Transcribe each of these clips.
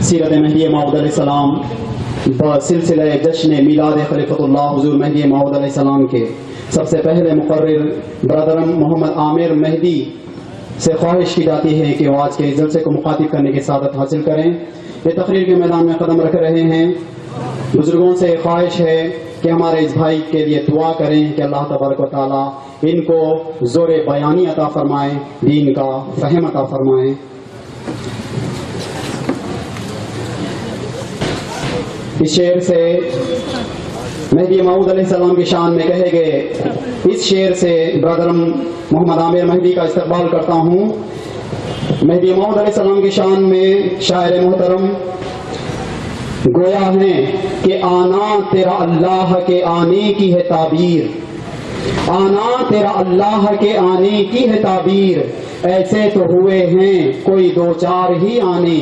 سیرت مہدی موعود علیہ السلام بسلسلہ جشن میلاد خلیفۃ اللہ حضور مہدی موعود علیہ السلام کے سب سے پہلے مقرر برادرم محمد عامر مہدی سے خواہش کی جاتی ہے کہ وہ آج کے جلسے کو مخاطب کرنے کی سعادت حاصل کریں۔ یہ تقریر کے میدان میں قدم رکھ رہے ہیں۔ بزرگوں سے خواہش ہے کہ ہمارے اس بھائی کے لیے دعا کریں کہ اللہ تبارک و تعالیٰ ان کو زور بیانی عطا فرمائیں، دین کا فہم عطا فرمائیں۔ اس شعر سے مہدی موعود علیہ السلام کی شان میں کہے گئے اس شعر سے برادرم محمد عامر مہدی کا استقبال کرتا ہوں۔ مہدی موعود علیہ السلام کی شان میں شاعر محترم گویا ہے کہ آنا تیرا اللہ کے آنے کی ہے تعبیر، آنا تیرا اللہ کے آنے کی ہے تعبیر، ایسے تو ہوئے ہیں کوئی دو چار ہی آنے،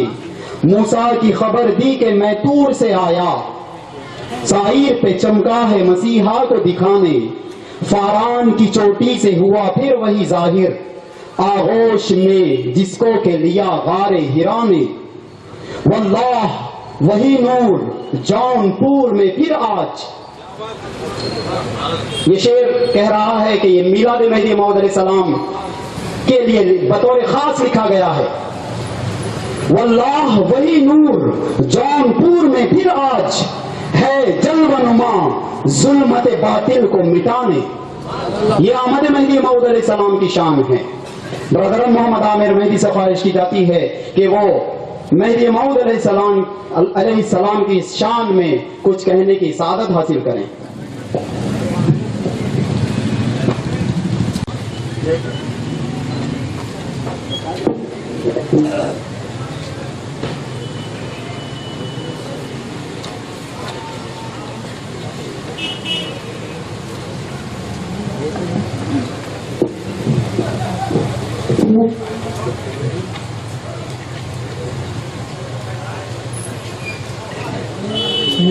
موسیٰ کی خبر دی کہ میں طور سے آیا، سائر پہ چمکا ہے مسیحا کو دکھانے، فاران کی چوٹی سے ہوا پھر وہی ظاہر، آغوش میں جس کو کہ لیا غار ہرا نے، واللہ وہی نور جون پور میں پھر آج۔ یہ شعر کہہ رہا ہے کہ یہ میلاد مہدی موعود علیہ السلام کے لیے بطور خاص لکھا گیا ہے۔ واللہ وہی نور جون پور میں پھر آج ہے جلوہ نما ظلمت باطل کو مٹانے۔ یہ آمد مہدی موعود علیہ السلام کی شان ہے۔ برادر محمد عامر مہدی سے خواہش کی جاتی ہے کہ وہ مہدی موعود علیہ السلام کی شان میں کچھ کہنے کی سعادت حاصل کریں۔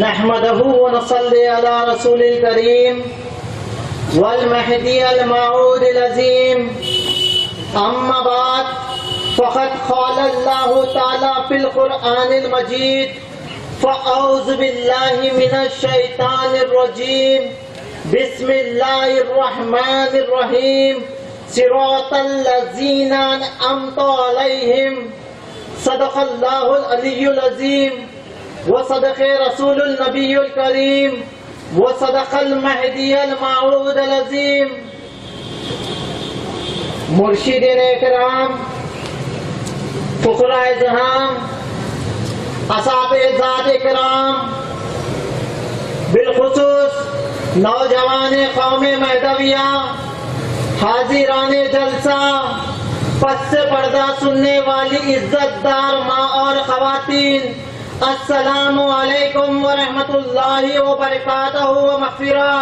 نحمده ونصلي على رسول الكريم والمهدي الموعود العظيم، أما بعد، فقد قال الله تعالى في القرآن المجيد: فأعوذ بالله من الشيطان الرجيم، بسم الله الرحمن الرحيم، صراط الذين أنعمت عليهم، صدق الله العلي العظيم، وصدق رسول النبی الکریم، وصدق المہدی الموعود العظیم۔ مرشدین اکرام، فقراء جہاں، اساتذہ اکرام، بالخصوص نوجوان قوم مہدویہ، حاضران جلسہ، پس سے پردہ سننے والی عزت دار ماں اور خواتین، السلام علیکم ورحمۃ اللہ وبرکاتہ و مغفرہ۔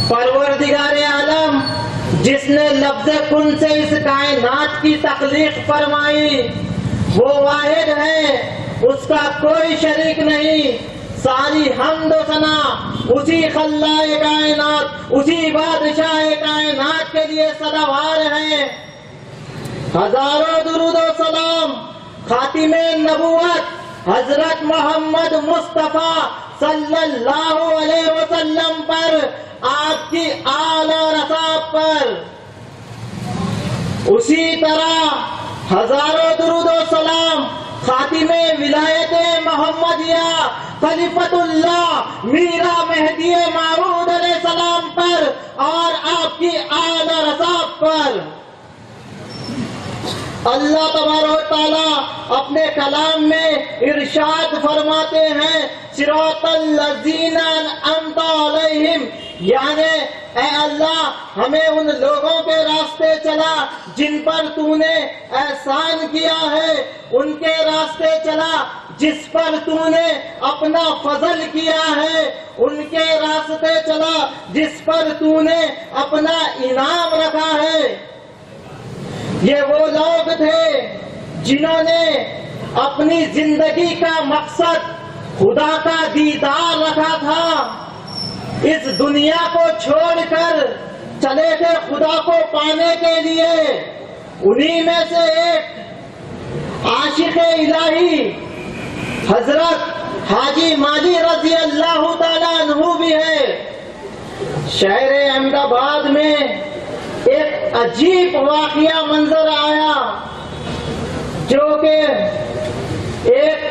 پروردگار عالم جس نے لفظ کن سے اس کائنات کی تخلیق فرمائی وہ واحد ہے، اس کا کوئی شریک نہیں۔ ساری حمد و ثنا اسی خلاق کائنات، اسی بادشاہ کائنات کے لیے سزاوار ہے۔ ہزاروں درود و سلام خاتم نبوت حضرت محمد مصطفیٰ صلی اللہ علیہ وسلم پر، آپ کی آل اور اصحاب پر، اسی طرح ہزاروں درود و سلام خاتم ولایت محمدیہ خلیفۃ اللہ میرا مہدی موعود علیہ السلام پر اور آپ کی آل اور اصحاب پر۔ اللہ تبارک و تعالیٰ اپنے کلام میں ارشاد فرماتے ہیں: صراط الذین انعمت علیہم، یعنی اے اللہ ہمیں ان لوگوں کے راستے چلا جن پر تو نے احسان کیا ہے، ان کے راستے چلا جس پر تو نے اپنا فضل کیا ہے، ان کے راستے چلا جس پر تو نے اپنا انعام رکھا ہے۔ یہ وہ لوگ تھے جنہوں نے اپنی زندگی کا مقصد خدا کا دیدار رکھا تھا، اس دنیا کو چھوڑ کر چلے تھے خدا کو پانے کے لیے۔ انہی میں سے ایک عاشق الہی حضرت حاجی مالی رضی اللہ تعالیٰ عنہ بھی ہے۔ شہر احمد آباد میں ایک عجیب واقعہ منظر آیا، جو کہ ایک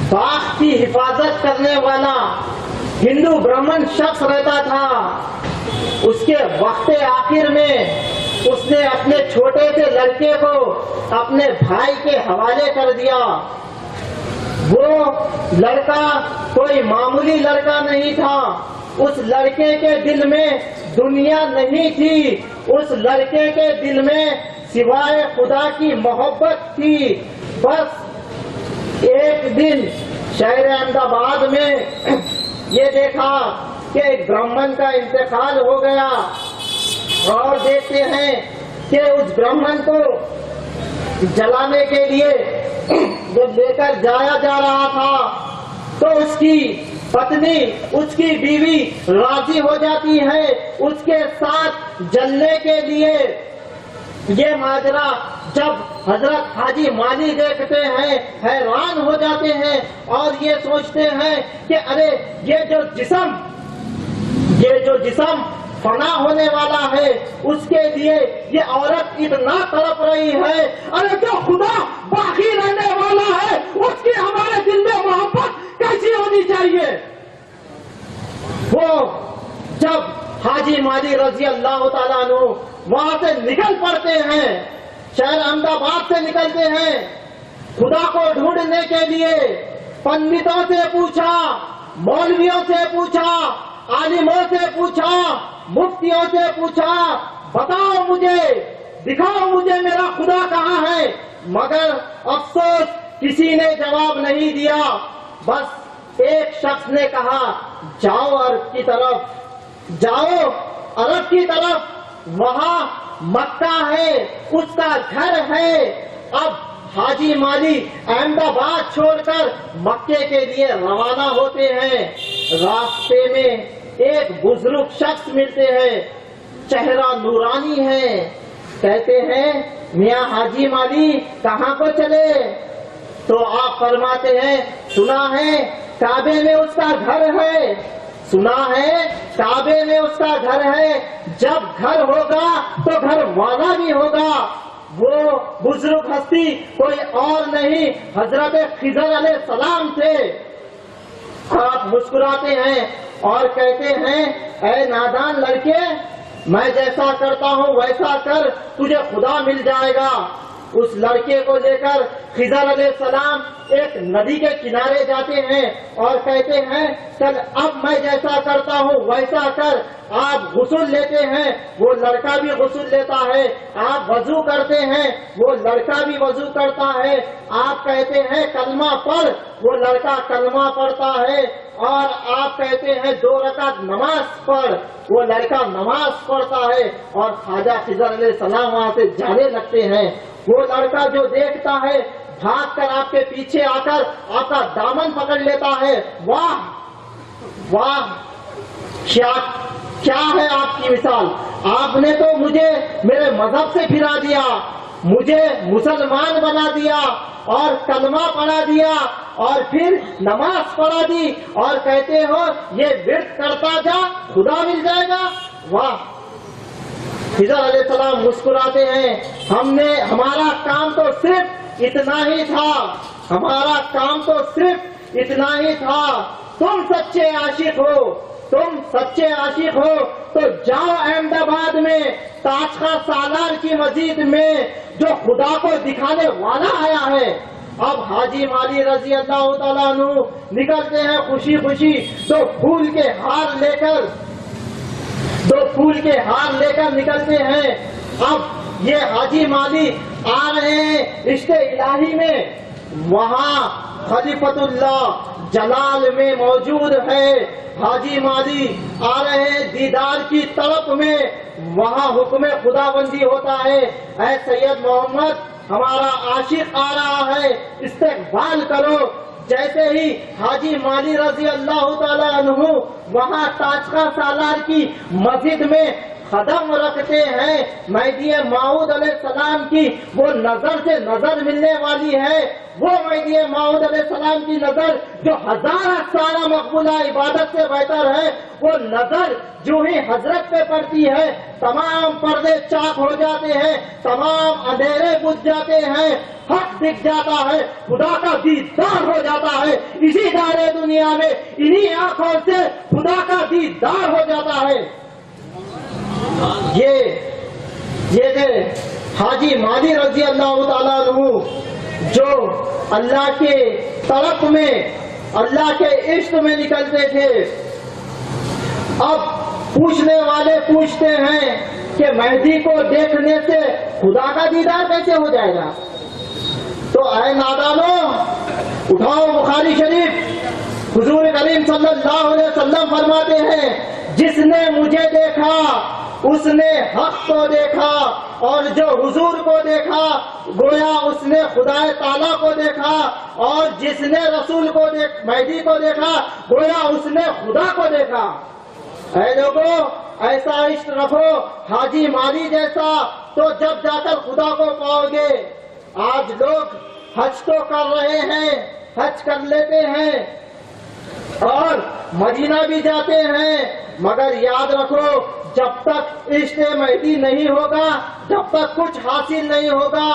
باغ کی حفاظت کرنے والا ہندو برہمن شخص رہتا تھا۔ اس کے وقت آخر میں اس نے اپنے چھوٹے سے لڑکے کو اپنے بھائی کے حوالے کر دیا۔ وہ لڑکا کوئی معمولی لڑکا نہیں تھا، اس لڑکے کے دل میں دنیا نہیں تھی، اس لڑکے کے دل میں سوائے خدا کی محبت تھی۔ بس ایک دن شہر احمد آباد میں یہ دیکھا کہ ایک برہمن کا انتقال ہو گیا، اور دیکھتے ہیں کہ اس برہمن کو جلانے کے لیے جب لے کر جایا جا رہا تھا تو اس کی پتنی، اس کی بیوی راضی ہو جاتی ہے اس کے ساتھ جلنے کے لیے۔ یہ ماجرا جب حضرت حاجی مالی دیکھتے ہیں حیران ہو جاتے ہیں اور یہ سوچتے ہیں کہ ارے یہ جو جسم فنا ہونے والا ہے، اس کے لیے یہ عورت اتنا تڑپ رہی ہے، ارے جو خدا باقی رہنے والا ہے اس کی ہمارے دل میں محبت کیسی ہونی چاہیے۔ وہ جب حاجی مالی رضی اللہ تعالیٰ عنہ وہاں سے نکل پڑتے ہیں، شہر احمد آباد سے نکلتے ہیں، خدا کو ڈھونڈنے کے لیے پنڈتوں سے پوچھا، مولویوں سے پوچھا، عالموں سے پوچھا، مفتیوں سے پوچھا، بتاؤ مجھے، دکھاؤ مجھے میرا خدا کہاں ہے، مگر افسوس کسی نے جواب نہیں دیا۔ بس ایک شخص نے کہا جاؤ عرب کی طرف، جاؤ عرب کی طرف، وہاں مکہ ہے، اس کا گھر ہے۔ اب حاجی مالی احمد آباد چھوڑ کر مکے کے لیے روانہ ہوتے ہیں۔ راستے میں ایک بزرگ شخص ملتے ہیں، چہرہ نورانی ہے، کہتے ہیں میاں حاجی مالی کہاں کو چلے؟ تو آپ فرماتے ہیں سنا ہے کعبے میں اس کا گھر ہے، سنا ہے کعبے میں اس کا گھر ہے، جب گھر ہوگا تو گھر والا بھی ہوگا۔ وہ بزرگ ہستی کوئی اور نہیں حضرت خضر علیہ السلام تھے۔ آپ مسکراتے ہیں اور کہتے ہیں اے نادان لڑکے، میں جیسا کرتا ہوں ویسا کر، تجھے خدا مل جائے گا۔ اس لڑکے کو لے کر خضر علیہ السلام ایک ندی کے کنارے جاتے ہیں اور کہتے ہیں چل اب میں جیسا کرتا ہوں ویسا کر۔ آپ غسل لیتے ہیں، وہ لڑکا بھی غسل لیتا ہے، آپ وضو کرتے ہیں، وہ لڑکا بھی وضو کرتا ہے، آپ کہتے ہیں کلمہ پڑھ، وہ لڑکا کلمہ پڑھتا ہے، اور آپ کہتے ہیں 2 رکعت نماز پڑھ، وہ لڑکا نماز پڑھتا ہے، اور خواجہ خضر علیہ السلام وہاں سے جانے لگتے ہیں۔ وہ لڑکا جو دیکھتا ہے بھاگ کر آپ کے پیچھے آ کر آپ کا دامن پکڑ لیتا ہے۔ واہ واہ، کیا ہے آپ کی مثال، آپ نے تو مجھے میرے مذہب سے پھرا دیا، مجھے مسلمان بنا دیا اور کلمہ پڑھا دیا اور پھر نماز پڑھا دی، اور کہتے ہو یہ ورد کرتا جا خدا مل جائے گا۔ واہ! خضر علیہ السلام مسکراتے ہیں، ہمارا کام تو صرف اتنا ہی تھا، ہمارا کام تو صرف اتنا ہی تھا۔ تم سچے عاشق ہو، تم سچے عاشق ہو تو جاؤ احمد آباد میں تاجخاں سالار کی مسجد میں جو خدا کو دکھانے والا آیا ہے۔ اب حاجی مالی رضی اللہ تعالیٰ عنہ نکلتے ہیں خوشی خوشی، دو پھول کے ہار لے کر نکلتے ہیں۔ اب یہ حاجی مالی آ رہے ہیں رشتے الہی میں، وہاں خلیفۃ اللہ جلال میں موجود ہے۔ حاجی مالی آ رہے ہیں دیدار کی طرف میں، وہاں حکم خدا بندی ہوتا ہے، اے سید محمد ہمارا عاشق آ رہا ہے، استقبال کرو۔ جیسے ہی حاجی مالی رضی اللہ تعالیٰ عنہ وہاں تاجخاں سالار کی مسجد میں قدم رکھتے ہیں مہدی موعود علیہ السلام کی وہ نظر سے نظر ملنے والی ہے، وہ مہدی موعود علیہ السلام کی نظر جو ہزار سالہ مقبولہ عبادت سے بہتر ہے، وہ نظر جو ہی حضرت پہ پڑتی ہے تمام پردے چاک ہو جاتے ہیں، تمام اندھیرے بجھ جاتے ہیں، حق دکھ جاتا ہے، خدا کا دیدار ہو جاتا ہے۔ اسی دار دنیا میں انہی آنکھوں سے خدا کا دیدار ہو جاتا ہے۔ یہ حاجی مہدی رضی اللہ تعالیٰ عنہ جو اللہ کے طرف میں، اللہ کے عشق میں نکلتے تھے، اب پوچھنے والے پوچھتے ہیں کہ مہدی کو دیکھنے سے خدا کا دیدار کیسے ہو جائے گا؟ تو اے نادانو، اٹھاؤ بخاری شریف، حضور کریم صلی اللہ علیہ وسلم فرماتے ہیں جس نے مجھے دیکھا اس نے حق کو دیکھا، اور جو حضور کو دیکھا گویا اس نے خدا تعالیٰ کو دیکھا، اور جس نے رسول کو مہدی کو دیکھا گویا اس نے خدا کو دیکھا۔ اے لوگوں، ایسا عشق رکھو حاجی مہدی جیسا، تو جب جا کر خدا کو پاؤ گے۔ آج لوگ حج تو کر رہے ہیں، حج کر لیتے ہیں اور مدینہ بھی جاتے ہیں، مگر یاد رکھو جب تک عشق مہدی نہیں ہوگا، جب تک کچھ حاصل نہیں ہوگا۔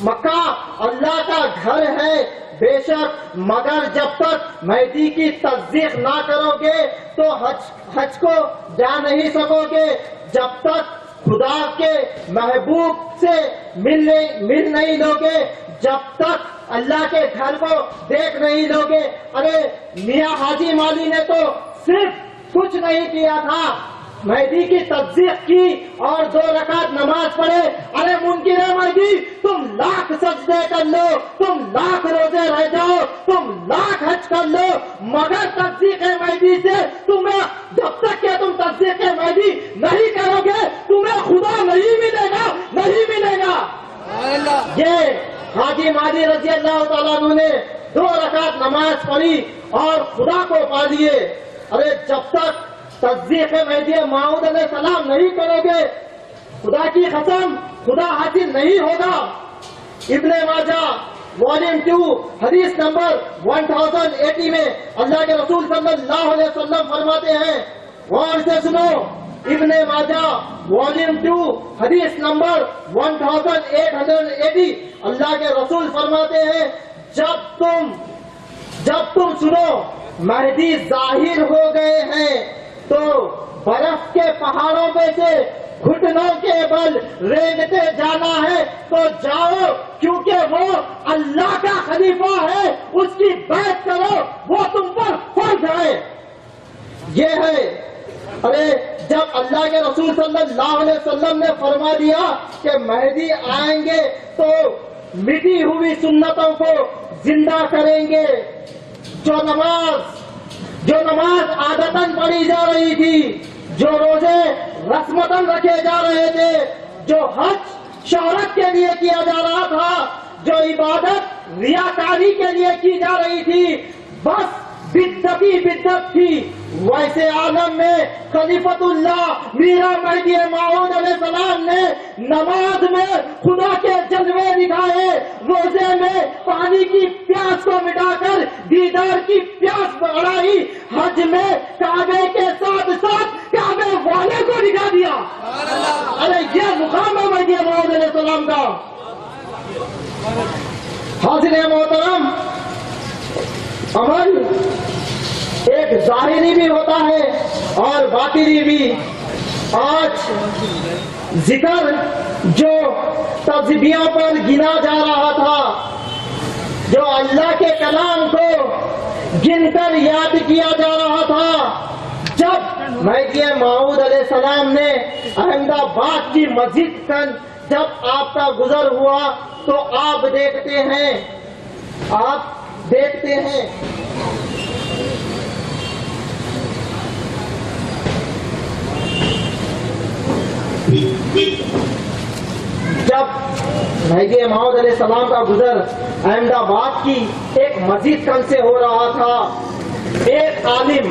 مکہ اللہ کا گھر ہے بے شک، مگر جب تک مہدی کی تصدیق نہ کرو گے تو حج کو جا نہیں سکو گے، جب تک خدا کے محبوب سے مل نہیں لوگے، جب تک اللہ کے گھر کو دیکھ نہیں لوگے۔ ارے میاں حاجی مہدی نے تو صرف کچھ نہیں کیا تھا، مہدی کی تصدیق کی اور 2 رکعت نماز پڑھے۔ ارے منکر مہدی، تم لاکھ سجدے کر لو، تم لاکھ روزے رہ جاؤ، تم لاکھ حج کر لو، مگر تصدیق مہدی سے تمہیں، جب تک کہ تم تصدیق مہدی نہیں کرو گے تمہیں خدا نہیں ملے گا، نہیں ملے گا۔ یہ حاجی مہدی رضی اللہ تعالیٰ عنہ نے 2 رکعت نماز پڑھی اور خدا کو پا لیے۔ ارے جب تک تصدیق مہدی موعود علیہ السلام نہیں کرو گے، خدا کی قسم خدا حاصل نہیں ہوگا۔ ابن ماجہ والیوم 2 حدیث نمبر 1080 میں اللہ کے رسول صلی اللہ علیہ وسلم فرماتے ہیں، غور سے سنو، ابن ماجہ والیوم 2 حدیث نمبر 1880 اللہ کے رسول فرماتے ہیں جب تم سنو مہدی ظاہر ہو گئے ہیں تو برف کے پہاڑوں میں سے گھٹنوں کے بل رینگتے جانا ہے تو جاؤ، کیونکہ وہ اللہ کا خلیفہ ہے، اس کی بیعت کرو، وہ تم پر فرض ہے۔ یہ ہے، ارے جب اللہ کے رسول صلی اللہ علیہ وسلم نے فرما دیا کہ مہدی آئیں گے تو مٹی ہوئی سنتوں کو زندہ کریں گے، جو نماز عادتاً پڑھی جا رہی تھی، جو روزے رسمتاً رکھے جا رہے تھے، جو حج شہرت کے لیے کیا جا رہا تھا، جو عبادت ریاکاری کے لیے کی جا رہی تھی، بس بدعت تھی، ویسے عالم میں خلیفۃ اللہ میرا مہدی موعود علیہ السلام نے نماز میں خدا کے جلوے دکھائے، روزے میں پانی کی پیاس کو مٹا کر دیدار کی پیاس بڑھائی، حج میں کعبے کے ساتھ ساتھ کعبے والے کو دکھا دیا۔ ارے یہ مقام ہے مہدی موعود علیہ السلام کا۔ حاضرین محترم، عمل ایک ظاہری بھی ہوتا ہے اور باطنی بھی۔ آج ذکر جو تسبیحوں پر گنا جا رہا تھا، جو اللہ کے کلام کو گن کر یاد کیا جا رہا تھا، جب مہدی موعود علیہ السلام نے احمد آباد کی مسجد کا جب آپ کا گزر ہوا تو آپ دیکھتے ہیں جب مہدی موعود علیہ السلام کا گزر احمد آباد کی ایک مسجد کن سے ہو رہا تھا، ایک عالم